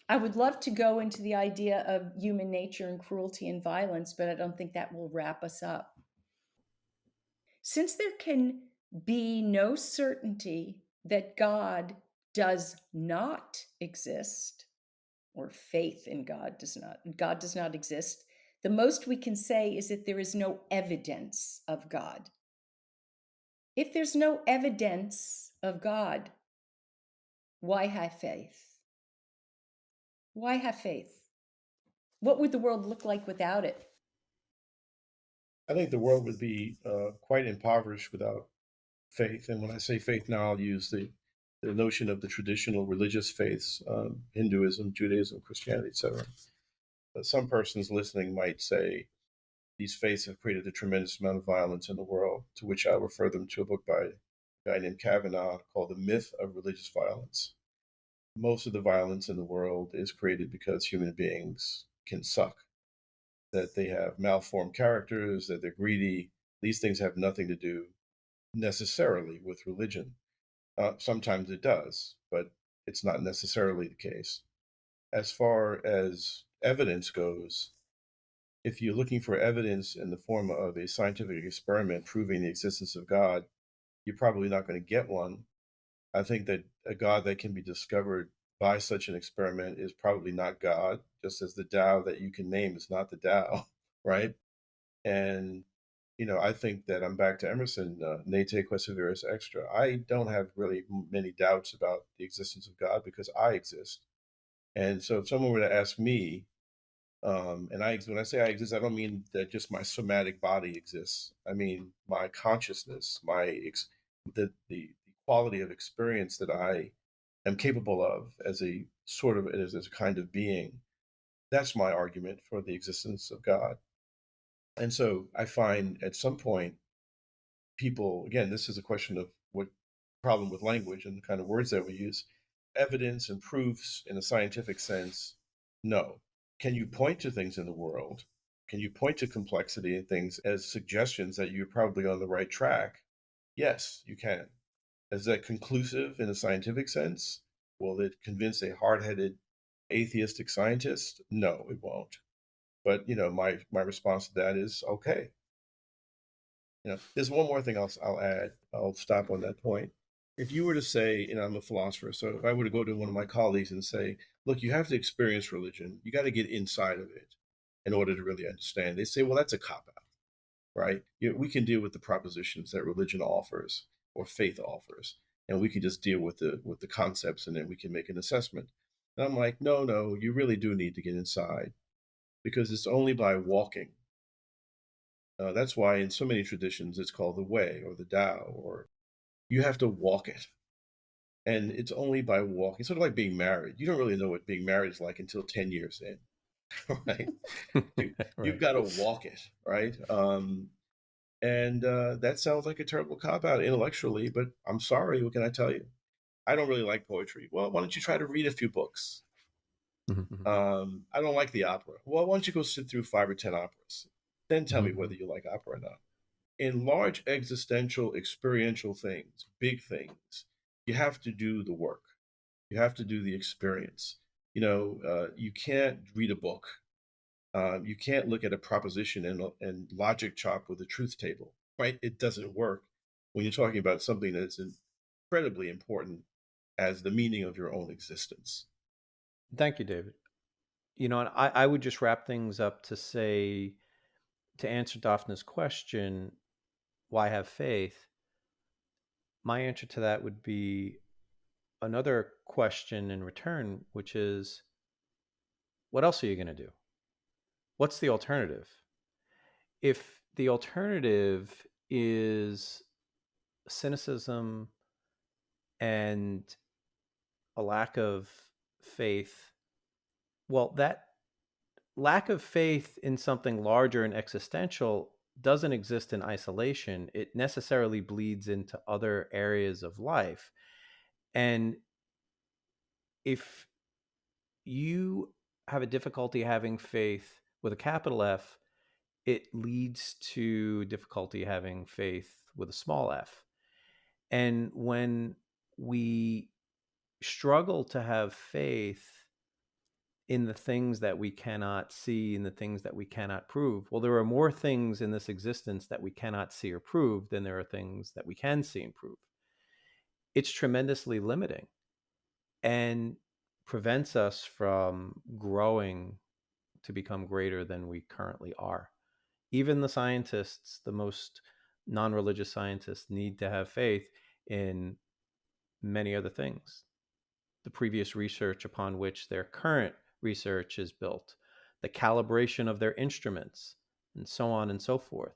I would love to go into the idea of human nature and cruelty and violence, but I don't think that will wrap us up. Since there can be no certainty that God does not exist, or faith in God does not exist, the most we can say is that there is no evidence of God. If there's no evidence of God, why have faith? Why have faith? What would the world look like without it? I think the world would be quite impoverished without faith. And when I say faith now, I'll use the notion of the traditional religious faiths, Hinduism, Judaism, Christianity, etc. Some persons listening might say these faiths have created a tremendous amount of violence in the world, to which I refer them to a book by a guy named Kavanaugh called The Myth of Religious Violence. Most of the violence in the world is created because human beings can suck. that they have malformed characters, that they're greedy. These things have nothing to do necessarily with religion. Sometimes it does, but it's not necessarily the case. As far as evidence goes, if you're looking for evidence in the form of a scientific experiment proving the existence of God, you're probably not going to get one. I think that a God that can be discovered by such an experiment is probably not God, just as the Tao that you can name is not the Tao, right? And I think that I'm back to Emerson, "Nete quesaveris extra." I don't have really many doubts about the existence of God because I exist. And so, if someone were to ask me, when I say I exist, I don't mean that just my somatic body exists. I mean my consciousness, the quality of experience that I am capable of as a as a kind of being. That's my argument for the existence of God. And so I find at some point people, again, this is a question of what problem with language and the kind of words that we use, evidence and proofs in a scientific sense. No. Can you point to things in the world? Can you point to complexity and things as suggestions that you're probably on the right track? Yes, you can. Is that conclusive in a scientific sense? Will it convince a hard-headed atheistic scientist? No, it won't. But my response to that is okay. There's one more thing I'll add. I'll stop on that point. If you were to say, I'm a philosopher, so if I were to go to one of my colleagues and say, look, you have to experience religion, you got to get inside of it in order to really understand. They say, well, that's a cop out, right? We can deal with the propositions that religion offers or faith offers, and we can just deal with the concepts, and then we can make an assessment. And I'm like, no, you really do need to get inside, because it's only by walking. That's why in so many traditions it's called the way or the Tao, or you have to walk it. And it's only by walking, sort of like being married. You don't really know what being married is like until 10 years in, right? You've Right. got to walk it, right? And that sounds like a terrible cop out intellectually, but I'm sorry, what can I tell you? I don't really like poetry. Well, why don't you try to read a few books? I don't like the opera. Well, why don't you go sit through 5 or 10 operas? Then tell me whether you like opera or not. In large existential experiential things, big things, you have to do the work. You have to do the experience. You can't read a book. You can't look at a proposition and logic chop with a truth table, right? It doesn't work when you're talking about something that's incredibly important as the meaning of your own existence. Thank you, David. And I would just wrap things up to say, to answer Dafna's question, why have faith? My answer to that would be another question in return, which is, what else are you going to do? What's the alternative? If the alternative is cynicism and a lack of faith, well, that lack of faith in something larger and existential doesn't exist in isolation. It necessarily bleeds into other areas of life. And if you have a difficulty having faith with a capital F, it leads to difficulty having faith with a small f. And when we struggle to have faith in the things that we cannot see, in the things that we cannot prove, well, there are more things in this existence that we cannot see or prove than there are things that we can see and prove. It's tremendously limiting and prevents us from growing to become greater than we currently are. Even the scientists, the most non-religious scientists, need to have faith in many other things. The previous research upon which their current research is built, the calibration of their instruments, and so on and so forth.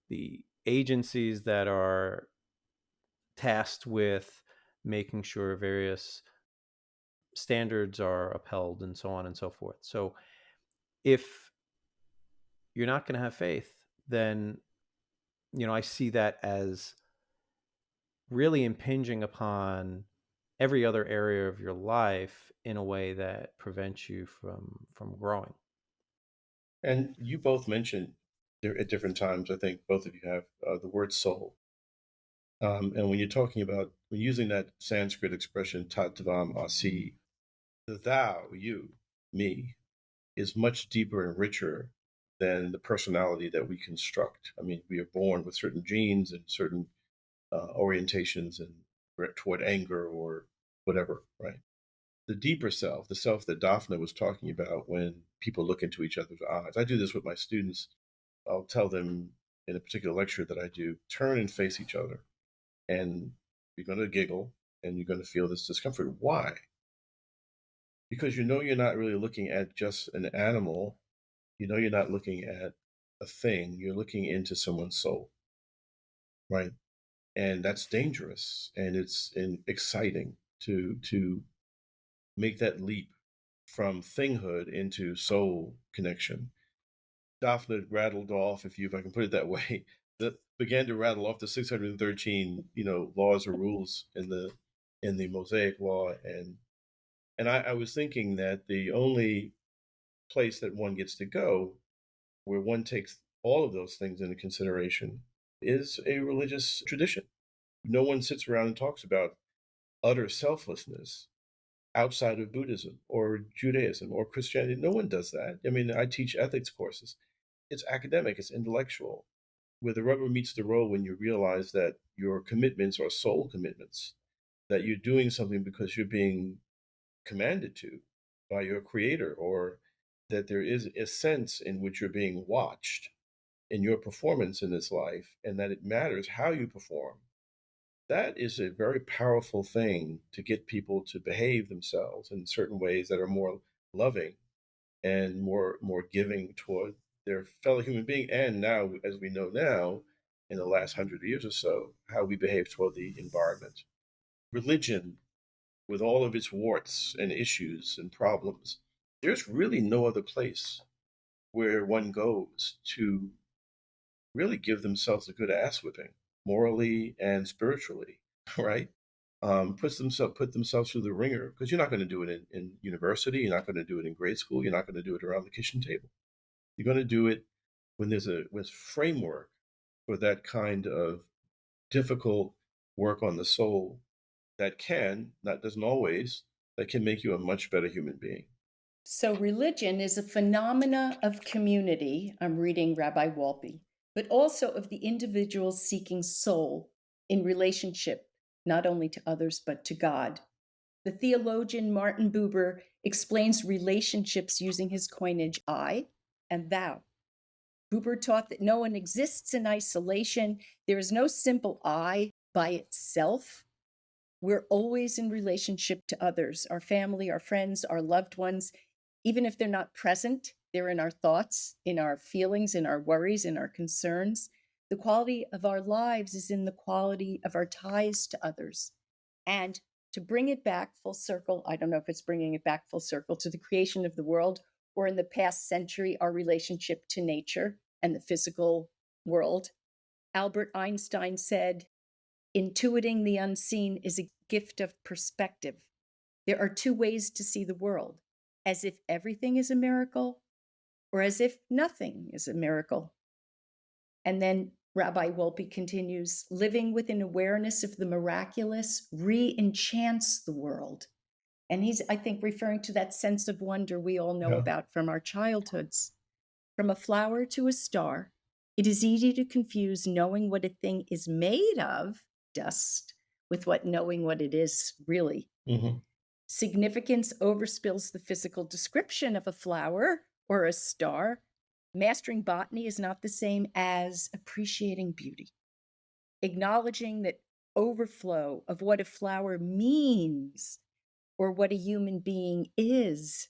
The agencies that are tasked with making sure various standards are upheld, and so on and so forth. So if you're not going to have faith, then I see that as really impinging upon every other area of your life in a way that prevents you from growing. And you both mentioned there at different times, I think both of you have the word soul. And when you're talking about, when using that Sanskrit expression, tattvam asi, the thou, you, me, is much deeper and richer than the personality that we construct. I mean, we are born with certain genes and certain orientations and toward anger or whatever, right? The deeper self, the self that Dafna was talking about when people look into each other's eyes. I do this with my students. I'll tell them in a particular lecture that I do, turn and face each other. And you're going to giggle and you're going to feel this discomfort. Why? Because you know you're not really looking at just an animal. You know you're not looking at a thing. You're looking into someone's soul, right? And that's dangerous and exciting to make that leap from thinghood into soul connection. Dafna rattled off, if I can put it that way, that began to rattle off the 613, laws or rules in the Mosaic Law, and I was thinking that the only place that one gets to go where one takes all of those things into consideration is a religious tradition. No one sits around and talks about utter selflessness outside of Buddhism or Judaism or Christianity. No one does that. I mean, I teach ethics courses. It's academic, it's intellectual. Where the rubber meets the road when you realize that your commitments are soul commitments, that you're doing something because you're being commanded to by your creator, or that there is a sense in which you're being watched in your performance in this life, and that it matters how you perform. That is a very powerful thing to get people to behave themselves in certain ways that are more loving and more giving toward their fellow human being. And now, as we know now, in the last 100 years or so, how we behave toward the environment. Religion, with all of its warts and issues and problems, there's really no other place where one goes to really give themselves a good ass whipping, morally and spiritually, right? Put themselves through the ringer, because you're not going to do it in university, you're not going to do it in grade school, you're not going to do it around the kitchen table. You're going to do it when there's a framework for that kind of difficult work on the soul that doesn't always, that can make you a much better human being. So religion is a phenomena of community, I'm reading Rabbi Wolpe, but also of the individual seeking soul in relationship not only to others but to God. The theologian Martin Buber explains relationships using his coinage I and thou. Buber taught that no one exists in isolation. There is no simple I by itself. We're always in relationship to others, our family, our friends, our loved ones. Even if they're not present, they're in our thoughts, in our feelings, in our worries, in our concerns. The quality of our lives is in the quality of our ties to others. And to bring it back full circle, I don't know if it's bringing it back full circle to the creation of the world, or in the past century, our relationship to nature and the physical world. Albert Einstein said, intuiting the unseen is a gift of perspective. There are two ways to see the world, as if everything is a miracle or as if nothing is a miracle. And then Rabbi Wolpe continues, living with an awareness of the miraculous re-enchants the world. And he's, I think, referring to that sense of wonder we all know about from our childhoods. From a flower to a star, it is easy to confuse knowing what a thing is made of, dust, with what knowing what it is really. Mm-hmm. Significance overspills the physical description of a flower or a star. Mastering botany is not the same as appreciating beauty. Acknowledging that overflow of what a flower means or what a human being is,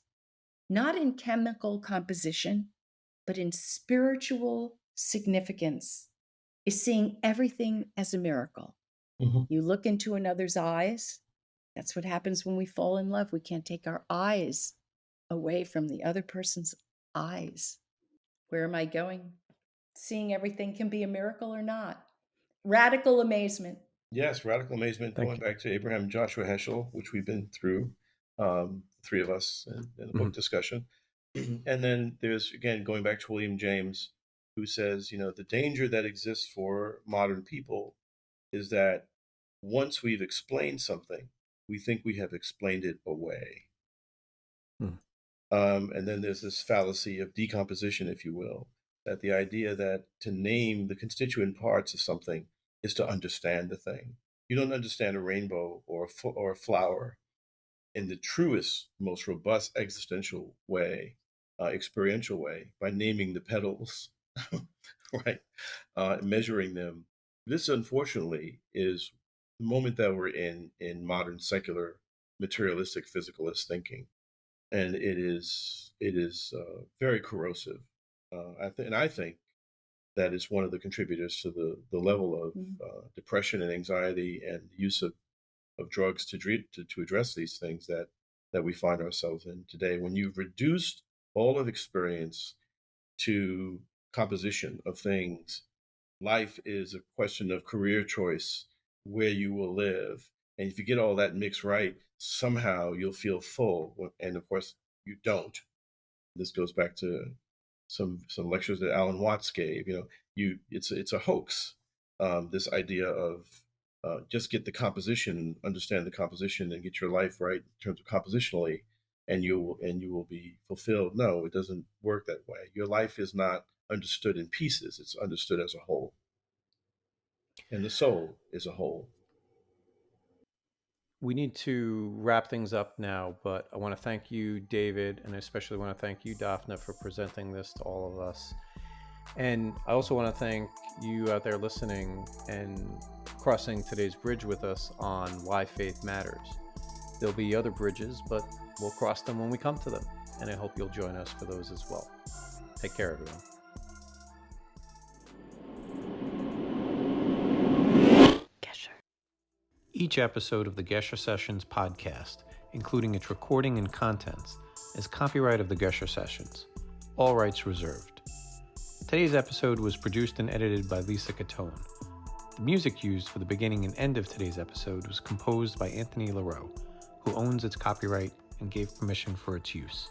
not in chemical composition, but in spiritual significance, is seeing everything as a miracle. Mm-hmm. You look into another's eyes. That's what happens when we fall in love. We can't take our eyes away from the other person's eyes. Where am I going? Seeing everything can be a miracle or not. Radical amazement. Yes, radical amazement, going back to Abraham Joshua Heschel, which we've been through, three of us in a book discussion. And then there's, again, going back to William James, who says, the danger that exists for modern people is that once we've explained something, we think we have explained it away. Hmm. And then there's this fallacy of decomposition, if you will, that the idea that to name the constituent parts of something is to understand the thing. You don't understand a rainbow or a flower in the truest, most robust existential way, experiential way, by naming the petals, right? Measuring them. This, unfortunately, is the moment that we're in modern secular, materialistic, physicalist thinking, and it is very corrosive. I think that is one of the contributors to the level of depression and anxiety and use of drugs to address these things that we find ourselves in today. When you've reduced all of experience to composition of things, life is a question of career choice, where you will live. And if you get all that mixed right, somehow you'll feel full. And of course, you don't. This goes back to some lectures that Alan Watts gave. It's a hoax. This idea of just get the composition, understand the composition, and get your life right in terms of compositionally, and you will be fulfilled. No, it doesn't work that way. Your life is not understood in pieces; it's understood as a whole, and the soul is a whole. We need to wrap things up now, but I want to thank you, David, and I especially want to thank you, Dafna, for presenting this to all of us. And I also want to thank you out there listening and crossing today's bridge with us on why faith matters. There'll be other bridges, but we'll cross them when we come to them. And I hope you'll join us for those as well. Take care, everyone. Each episode of the Gesher Sessions podcast, including its recording and contents, is copyright of the Gesher Sessions. All rights reserved. Today's episode was produced and edited by Lisa Catone. The music used for the beginning and end of today's episode was composed by Anthony Leroux, who owns its copyright and gave permission for its use.